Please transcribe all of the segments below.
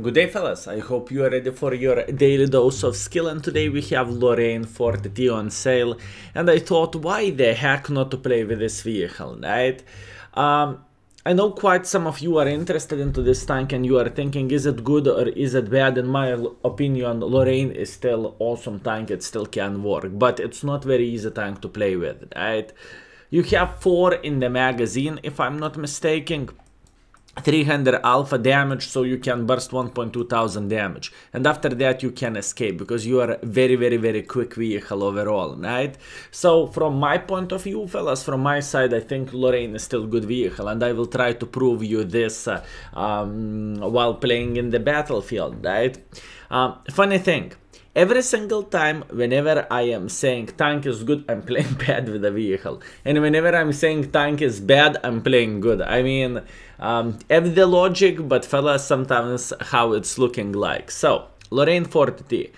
Good day, fellas. I hope you are ready for your daily dose of skill, and today we have Lorraine 40T on sale, and I thought, why the heck not to play with this vehicle, right? I know quite some of you are interested into this tank and you are thinking, is it good or is it bad? In my opinion, Lorraine is still awesome tank, it still can work, but it's not very easy tank to play with, right? You have 4 in the magazine, if I'm not mistaken. 300 alpha damage, so you can burst 1.2 thousand damage, and after that you can escape because you are a very quick vehicle overall, right? So from my point of view, fellas, from my side, I think Lorraine is still good vehicle, and I will try to prove you this while playing in the battlefield, right? Funny thing, every single time whenever I am saying tank is good, I'm playing bad with the vehicle, and whenever I'm saying tank is bad, I'm playing good. I mean, have the logic, but fellas, sometimes how it's looking like. So Lorraine 40T,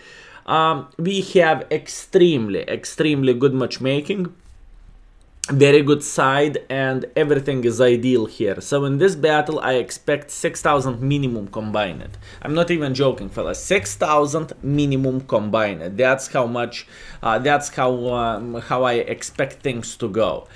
we have extremely good matchmaking, very good side, and everything is ideal here. So in this battle I expect 6,000 minimum combined. I'm not even joking, fellas. 6,000 minimum combined. That's how much that's how I expect things to go.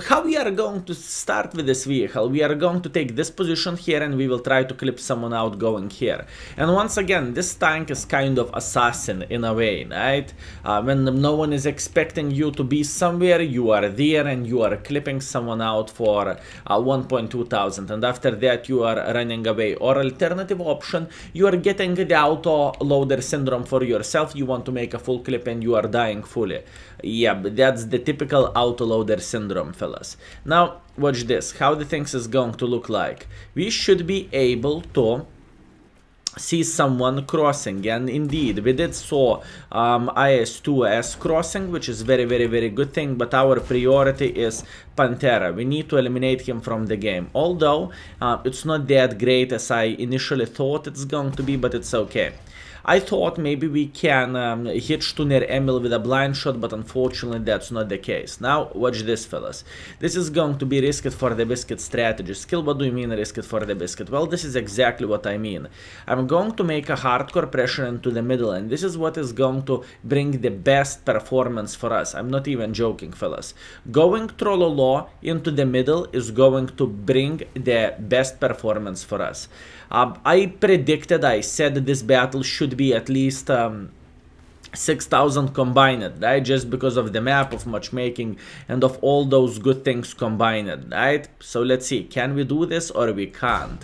How we are going to start with this vehicle? We are going to take this position here and we will try to clip someone out going here. And once again, this tank is kind of assassin in a way, right? When no one is expecting you to be somewhere, you are there and you are clipping someone out for 1.2 thousand, and after that you are running away. Or alternative option, you are getting the auto loader syndrome for yourself. You want to make a full clip and you are dying fully. Yeah, but that's the typical auto loader syndrome, fellas. Now watch this, how the things is going to look like. We should be able to see someone crossing, and indeed we did saw IS-2S crossing, which is very good thing, but our priority is Pantera. We need to eliminate him from the game, although it's not that great as I initially thought it's going to be, but it's okay. I thought maybe we can hit Stunner Emil with a blind shot, but unfortunately that's not the case. Now watch this, fellas. This is going to be risked for the biscuit strategy. Skill, what do you mean risked for the biscuit? Well, this is exactly what I mean. I'm going to make a hardcore pressure into the middle, and this is what is going to bring the best performance for us. I'm not even joking, fellas. Going Trollolo into the middle is going to bring the best performance for us. I predicted, I said this battle should be at least 6,000 combined, right? Just because of the map, of matchmaking, and of all those good things combined, right? So let's see, can we do this or we can't?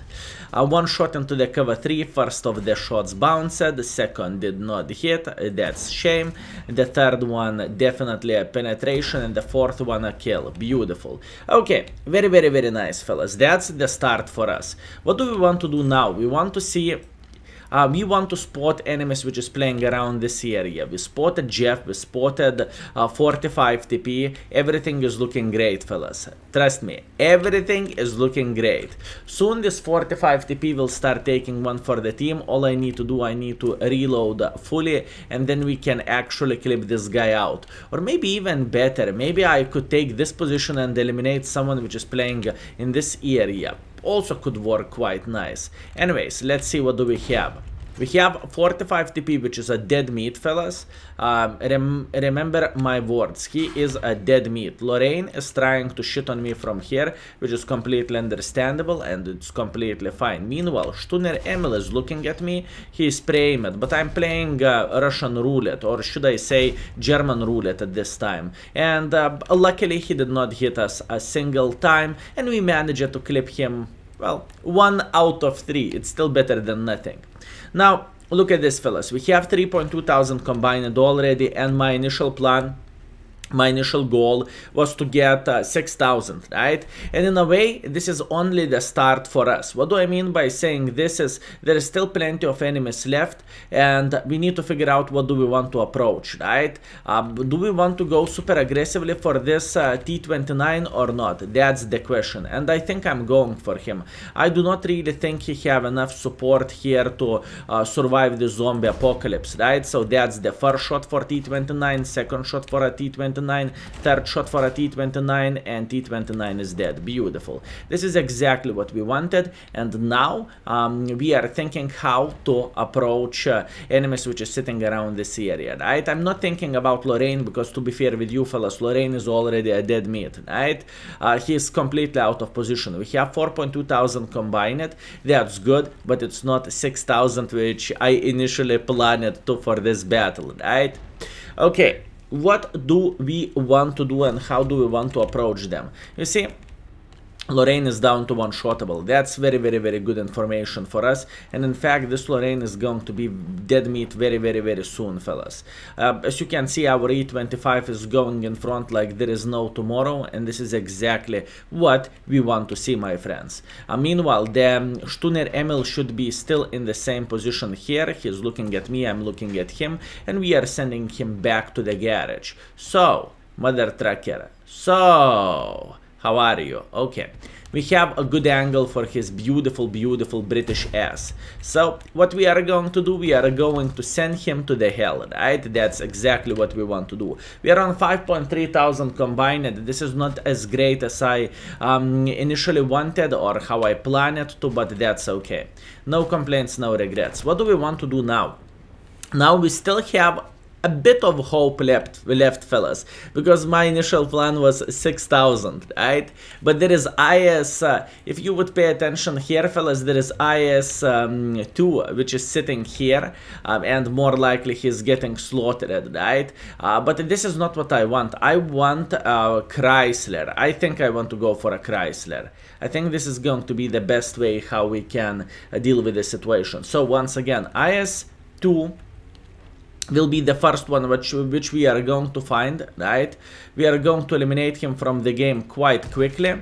One shot into the cover 3, first of the shots bounced, the second did not hit, that's shame. The third one definitely a penetration, and the fourth one a kill. Beautiful. Okay, very nice, fellas. That's the start for us. What do we want to do now? We want to see, we want to spot enemies which is playing around this area. We spotted Jeff, we spotted 45 TP. Everything is looking great, fellas. Trust me, everything is looking great. Soon this 45 TP will start taking one for the team. All I need to do, I need to reload fully, and then we can actually clip this guy out. Or maybe even better, maybe I could take this position and eliminate someone which is playing in this area. Also could work quite nice. Anyways, let's see what do we have. We have 45 TP, which is a dead meat, fellas. Remember my words, he is a dead meat. Lorraine is trying to shit on me from here, which is completely understandable and it's completely fine. Meanwhile, Stunner Emil is looking at me, he is spraying it, but I'm playing Russian roulette, or should I say German roulette at this time. And luckily he did not hit us a single time, and we managed to clip him, well, 1 out of 3. It's still better than nothing. Now, look at this, fellas. We have 3.2 thousand combined already, and my initial plan, my initial goal was to get 6,000, right? And in a way, this is only the start for us. What do I mean by saying this is, there is still plenty of enemies left, and we need to figure out what do we want to approach, right? Do we want to go super aggressively for this T29 or not? That's the question, and I think I'm going for him. I do not really think he have enough support here to survive the zombie apocalypse, right? So that's the first shot for T29, second shot for a T29, T29, third shot for a T29, and T29 is dead. Beautiful. This is exactly what we wanted, and now we are thinking how to approach enemies which is sitting around this area, right? I'm not thinking about Lorraine, because to be fair with you fellas, Lorraine is already a dead meat, right? He is completely out of position. We have 4.2 thousand combined. That's good, but it's not 6,000 which I initially planned to for this battle, right? Okay, what do we want to do and how do we want to approach them? You see, Lorraine is down to one-shottable. That's very, very, very good information for us. And in fact, this Lorraine is going to be dead meat very, very, very soon, fellas. As you can see, our E25 is going in front like there is no tomorrow. And this is exactly what we want to see, my friends. Meanwhile, the Stunner Emil should be still in the same position here. He's looking at me, I'm looking at him. And we are sending him back to the garage. So, Mother Trucker. So... how are you? Okay. We have a good angle for his beautiful, beautiful British ass. So, what we are going to do, we are going to send him to the hell, right? That's exactly what we want to do. We are on 5.3 thousand combined. This is not as great as I initially wanted or how I planned it to, but that's okay. No complaints, no regrets. What do we want to do now? Now we still have a bit of hope left, fellas, because my initial plan was 6,000, right? But there is IS, if you would pay attention here, fellas, there is IS-2, which is sitting here, and more likely he's getting slaughtered, right? But this is not what I want. I want Chrysler. I think I want to go for a Chrysler. I think this is going to be the best way how we can deal with the situation. So once again, IS-2 will be the first one which we are going to find, right? We are going to eliminate him from the game quite quickly.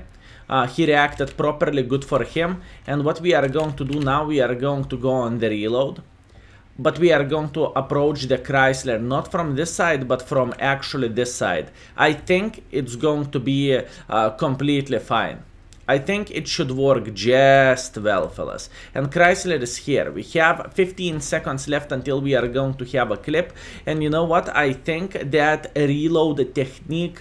He reacted properly, good for him. And what we are going to do now, we are going to go on the reload. But we are going to approach the Chrysler not from this side, but from actually this side. I think it's going to be completely fine. I think it should work just well, fellas. And Chrysler is here. We have 15 seconds left until we are going to have a clip. And you know what? I think that reload technique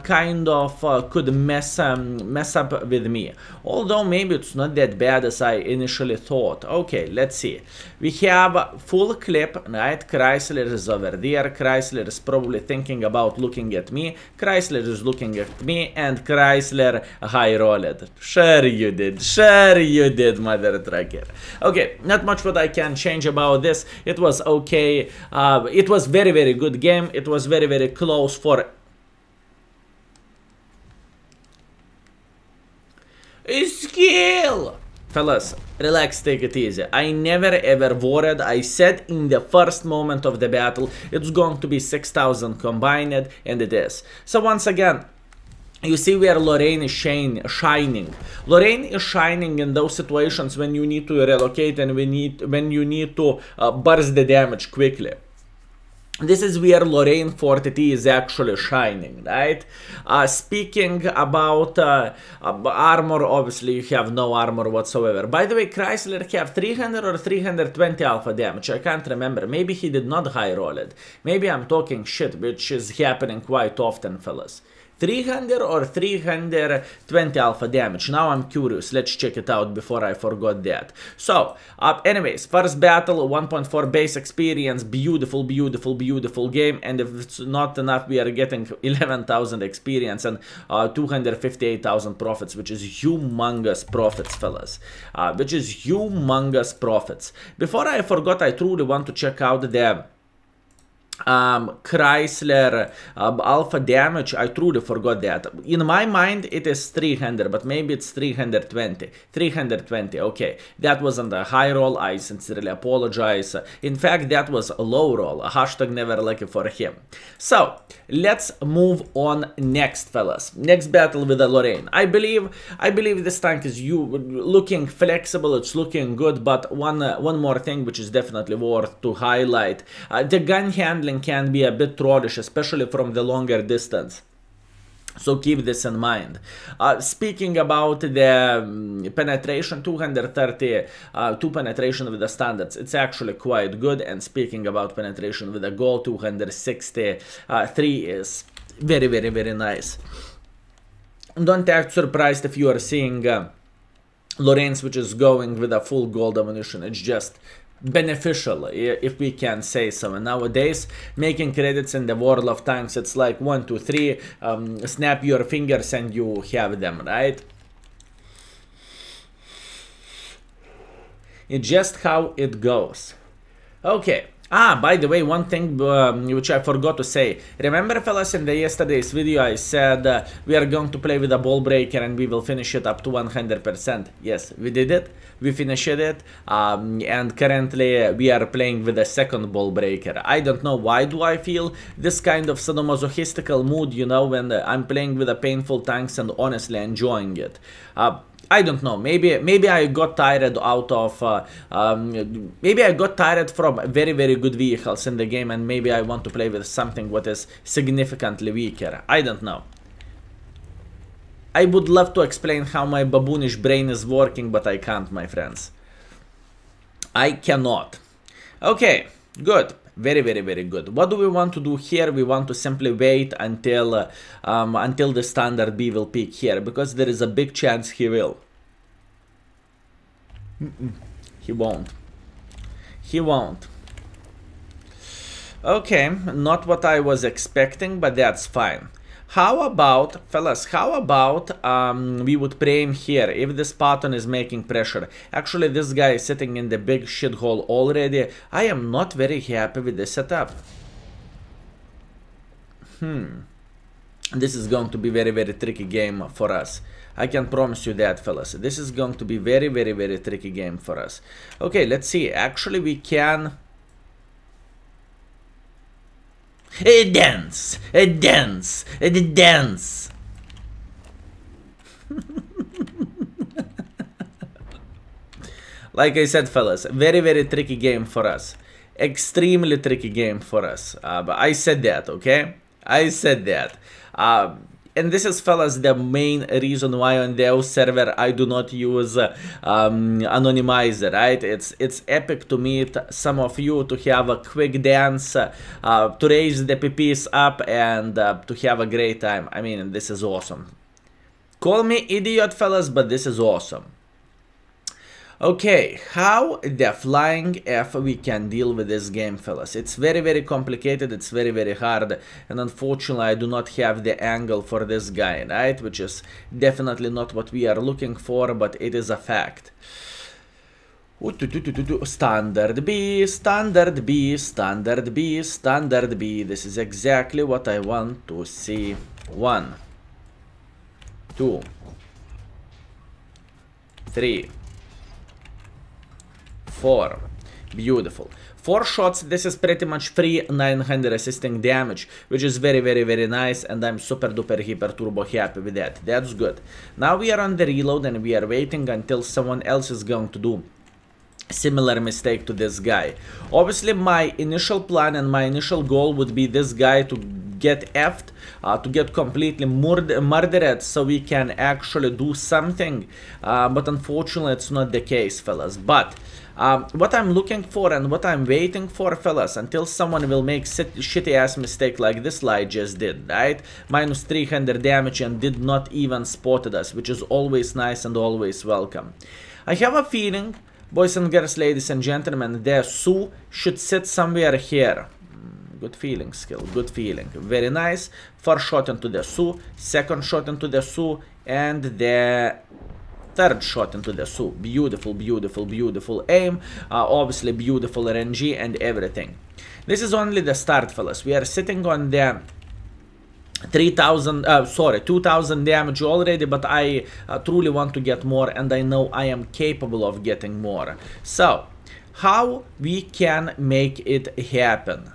kind of could mess up with me. Although maybe it's not that bad as I initially thought. Okay, let's see. We have full clip, right? Chrysler is over there. Chrysler is probably thinking about looking at me. Chrysler is looking at me, and Chrysler high roll. Sure you did, Mother Trucker. Okay, not much what I can change about this. It was okay. It was very, very good game. It was very, very close for skill. Fellas, relax, take it easy. I never ever worried. I said in the first moment of the battle, it's going to be 6,000 combined, and it is. So once again, you see where Lorraine is shining. Lorraine is shining in those situations when you need to relocate and when you need to burst the damage quickly. This is where Lorraine 40T is actually shining, right? Speaking about armor, obviously you have no armor whatsoever. By the way, Chrysler have 300 or 320 alpha damage. I can't remember. Maybe he did not high roll it. Maybe I'm talking shit, which is happening quite often, fellas. 300 or 320 alpha damage. Now I'm curious. Let's check it out before I forgot that. So, anyways, first battle, 1.4 base experience. Beautiful, beautiful, beautiful game. And if it's not enough, we are getting 11,000 experience and 258,000 profits, which is humongous profits, fellas. Which is humongous profits. Before I forgot, I truly want to check out the Chrysler alpha damage. I truly forgot that. In my mind it is 300, but maybe it's 320. 320, okay. That wasn't a high roll. I sincerely apologize. In fact, that was a low roll. A hashtag never lucky for him. So let's move on next, fellas. Next battle with the Lorraine. I believe this tank is looking flexible. It's looking good, but one more thing which is definitely worth to highlight. The gun handling can be a bit trollish, especially from the longer distance. So keep this in mind. Speaking about the penetration, 232 penetration with the standards, it's actually quite good. And speaking about penetration with the goal, 263 is Very, very, very nice. Don't act surprised if you are seeing Lorraine's which is going with a full gold ammunition. It's just beneficial, if we can say so. And nowadays, making credits in the world of tanks, it's like 1, 2, 3, snap your fingers and you have them, right? It's just how it goes. Okay. By the way, one thing which I forgot to say. Remember, fellas, in the yesterday's video I said we are going to play with a ball breaker and we will finish it up to 100%. Yes, we did it. We finished it. And currently we are playing with a second ball breaker. I don't know why do I feel this kind of sadomasochistical mood, you know, when I'm playing with a painful tanks and honestly enjoying it. I don't know, maybe I got tired out of, maybe I got tired from very, very good vehicles in the game and maybe I want to play with something what is significantly weaker. I don't know. I would love to explain how my baboonish brain is working, but I can't, my friends. I cannot. Okay, good. Very, very, very good. What do we want to do here? We want to simply wait until the standard B will peak here, because there is a big chance he will. He won't. He won't. Okay, not what I was expecting, but that's fine. How about, fellas, how about we would pray him here if this pattern is making pressure. Actually, this guy is sitting in the big shithole already. I am not very happy with the setup. This is going to be very, very tricky game for us. I can promise you that, fellas. This is going to be very, very, very tricky game for us. Okay, let's see. Actually, we can... dance, dance, dance. Like I said, fellas, very, very tricky game for us. Extremely tricky game for us. But I said that, okay? I said that. And this is, fellas, the main reason why on the O server I do not use anonymizer, right? It's epic to meet some of you, to have a quick dance, to raise the PPs up and to have a great time. I mean, this is awesome. Call me idiot, fellas, but this is awesome. Okay, how the flying F we can deal with this game, fellas? It's very, very complicated, it's very, very hard, and unfortunately I do not have the angle for this guy, right? Which is definitely not what we are looking for, but it is a fact. Standard B, standard B, standard B, standard B. This is exactly what I want to see. 1, 2, 3, 4. Beautiful. 4 shots. This is pretty much free 900 assisting damage, which is very, very, very nice, and I'm super duper hyper turbo happy with that. That's good. Now we are on the reload and we are waiting until someone else is going to do similar mistake to this guy. Obviously my initial plan and my initial goal would be this guy to get effed, to get completely murdered so we can actually do something, but unfortunately it's not the case, fellas. But what I'm looking for and what I'm waiting for, fellas, until someone will make shitty ass mistake like this lie just did, right? Minus 300 damage and did not even spotted us, which is always nice and always welcome. I have a feeling, boys and girls, ladies and gentlemen, the Su should sit somewhere here. Good feeling, skill, good feeling. Very nice. First shot into the Su, second shot into the Su, and the third shot into the Su. Beautiful, beautiful, beautiful aim. Obviously beautiful RNG and everything. This is only the start, fellas. We are sitting on the 2000 damage already, but I truly want to get more, and I know I am capable of getting more. So, how we can make it happen?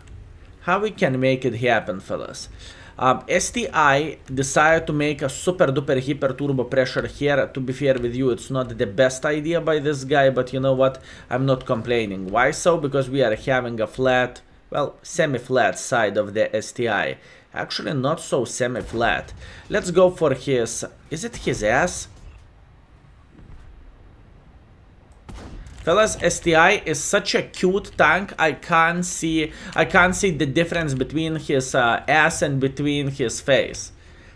How we can make it happen, fellas? STI decided to make a super duper hyper turbo pressure here. To be fair with you, it's not the best idea by this guy, but you know what? I'm not complaining. Why so? Because we are having a flat, well, semi-flat side of the STI. Actually, not so semi-flat. Let's go for his... Is it his ass? Fellas, STI is such a cute tank. I can't see the difference between his ass and between his face.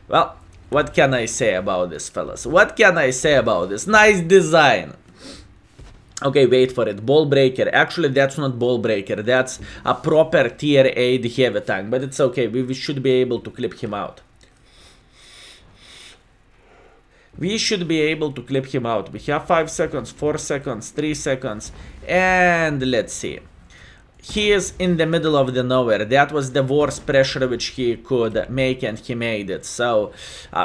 Well, what can I say about this, fellas? What can I say about this? Nice design. Okay, wait for it. Ball breaker. Actually, that's not ball breaker. That's a proper tier 8 heavy tank. But it's okay. We should be able to clip him out. We should be able to clip him out. We have 5 seconds, 4 seconds, 3 seconds. And let's see. He is in the middle of the nowhere. That was the worst pressure which he could make, and he made it. So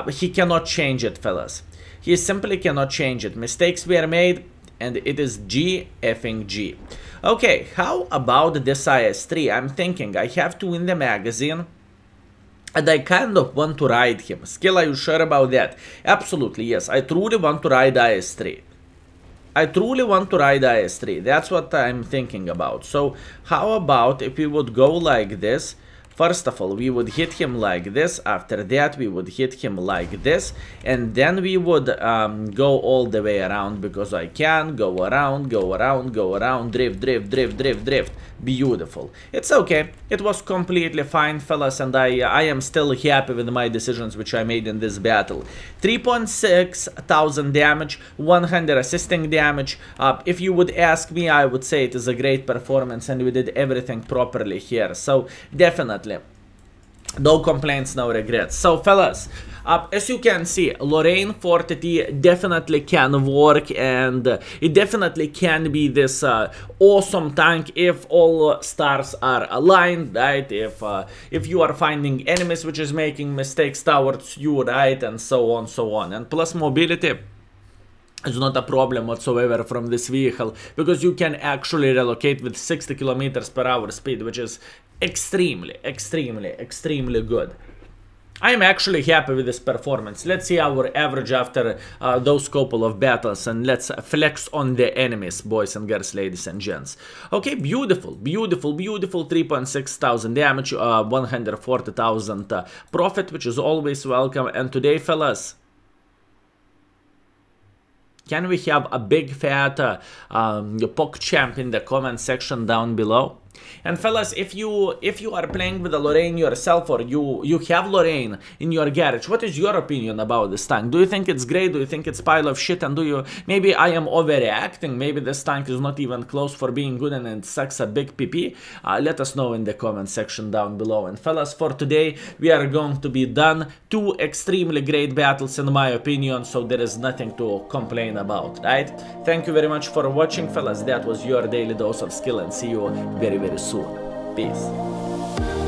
he cannot change it, fellas. He simply cannot change it. Mistakes were made, and it is G effing G. Okay, how about this IS-3? I'm thinking I have to win the magazine, and I kind of want to ride him. Skill, are you sure about that? Absolutely, yes. I truly want to ride IS-3. I truly want to ride IS-3. That's what I'm thinking about. So, how about if we would go like this? First of all, we would hit him like this. After that, we would hit him like this. And then we would go all the way around, because I can go around, go around, go around, drift, drift, drift, drift, drift. Beautiful. It's okay. It was completely fine, fellas, and I am still happy with my decisions which I made in this battle. 3.6 thousand damage, 100 assisting damage. If you would ask me, I would say it is a great performance, and we did everything properly here. So, definitely. No complaints, no regrets. So, fellas, as you can see, Lorraine 40T definitely can work, and it definitely can be this awesome tank if all stars are aligned, right? If you are finding enemies which is making mistakes towards you, right? And so on, so on. And plus mobility is not a problem whatsoever from this vehicle, because you can actually relocate with 60 kilometers per hour speed, which is extremely, extremely, extremely good. I am actually happy with this performance. Let's see our average after those couple of battles, and let's flex on the enemies, boys and girls, ladies and gents. Okay, beautiful, beautiful, beautiful. 3.6 thousand damage, 140,000 profit, which is always welcome. And today, fellas, can we have a big fat PogChamp in the comment section down below? And fellas, if you are playing with a Lorraine yourself, or you have Lorraine in your garage, what is your opinion about this tank? Do you think it's great? Do you think it's pile of shit? And do you, maybe I am overreacting, maybe this tank is not even close for being good and it sucks a big PP? Let us know in the comment section down below. And fellas, for today we are going to be done. 2 extremely great battles in my opinion, so there is nothing to complain about, right? Thank you very much for watching, fellas. That was your daily dose of skill, and see you very, very soon. Peace.